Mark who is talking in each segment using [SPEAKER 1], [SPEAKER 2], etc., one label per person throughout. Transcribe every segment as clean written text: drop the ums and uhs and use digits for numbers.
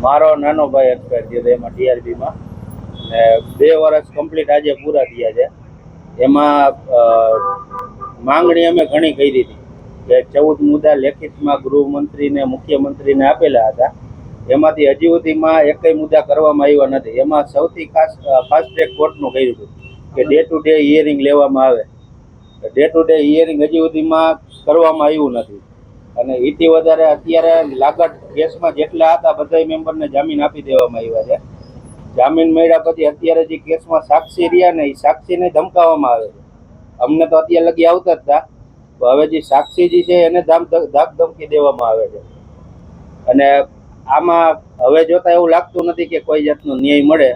[SPEAKER 1] મારો નાનો ભાઈ એક્સપાયર થયો હતો એમાં ટીઆરબીમાં, ને 2 વર્ષ કમ્પ્લીટ આજે પૂરા થયા છે. એમાં માંગણી અમે ઘણી કરી હતી કે 14 મુદ્દા લેખિતમાં ગૃહમંત્રીને મુખ્યમંત્રીને આપેલા હતા. એમાંથી હજી સુધીમાં એકય મુદ્દા કરવામાં આવ્યા નથી. એમાં સૌથી ખાસ ફાસ્ટ ટ્રેક કોર્ટનું કર્યું હતું કે ડે ટુ ડે હિયરિંગ લેવામાં આવે. ડે ટુ ડે હિયરિંગ હજી સુધીમાં કરવામાં આવ્યું નથી. અને એથી વધારે અત્યારે લાગત કેસમાં જેટલા હતા બધા મેમ્બરને જામીન આપી દેવામાં આવ્યા છે. જામીન મળ્યા પછી અત્યારે જે કેસમાં સાક્ષી રહ્યા ને એ સાક્ષીને ધમકાવવામાં આવે છે. અમને તો અત્યારે લગી આવતા જ હતા, તો હવે જે સાક્ષી જે છે એને ધાક ધમકી દેવામાં આવે છે. અને આમાં હવે જોતા એવું લાગતું નથી કે કોઈ જાતનો ન્યાય મળે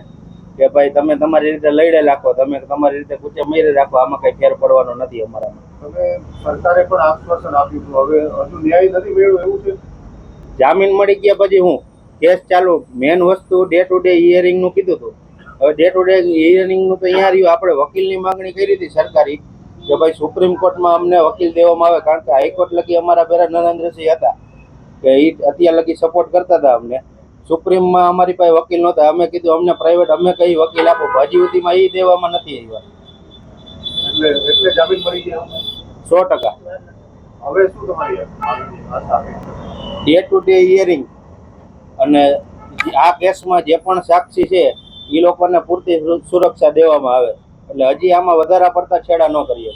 [SPEAKER 1] કે ભાઈ તમે તમારી રીતે લડે રાખો, તમે તમારી રીતે કૂચે મરી રાખો, આમાં કઈ ફેર પડવાનો નથી અમારામાં.
[SPEAKER 2] તમે સરકારે પણ આશ્વાસન આપ્યું હતું, હવે હજુ ન્યાય નથી મળ્યો એવું છે?
[SPEAKER 1] જામીન મળી ગયા પછી હું કેસ ચાલુ, મેન વસ્તુ ડે ટુ ડે હિયરિંગ નું કીધું હતું. હવે ડે ટુ ડે હિયરિંગ નું તો અહીંયા રહ્યું. આપણે વકીલની માંગણી કરી હતી સરકારી કે ભાઈ સુપ્રીમ કોર્ટમાં અમને વકીલ દેવામાં આવે, કારણ કે હાઈકોર્ટ લગી અમારા પેલા નરેન્દ્રસિંહ હતા કે એ અત્યાર લગી સપોર્ટ કરતા હતા અમને. સુપ્રીમમાં અમારી પાસે વકીલ નહોતા. અમે કીધું અમને પ્રાઇવેટ અમે કઈ વકીલ આપો, હજી સુધીમાં એ દેવામાં નથી આવ્યા.
[SPEAKER 2] એટલે જામીન મળી ગયા
[SPEAKER 1] 100%.
[SPEAKER 2] હવે શું તમારી આશા?
[SPEAKER 1] ડે ટુ ડે હિયરિંગ અને આ કેસમાં જે પણ સાક્ષી છે એ લોકોને પૂરતી સુરક્ષા દેવામાં આવે, એટલે હજી આમાં વધારા પડતા છેડા ન કરીએ.